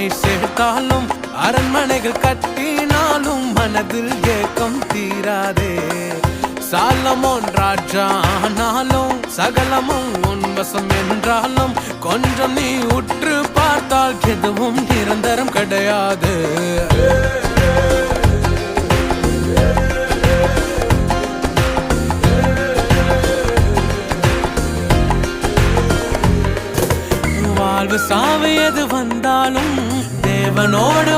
கை சேர்த்தாலும் அரண்மனைகள் கட்டினாலும் மனதில் ஏக்கம் தீராதே. சாலமோன் ராஜா ஆனாலும் சகலமும் உன்வசம் என்றாலும் கொஞ்சம் நீ உற்று பார்த்தால் எதுவும் நிரந்தரம் கிடையாது. வாழ்வு சாவு எது வந்தாலும் தேவனோடு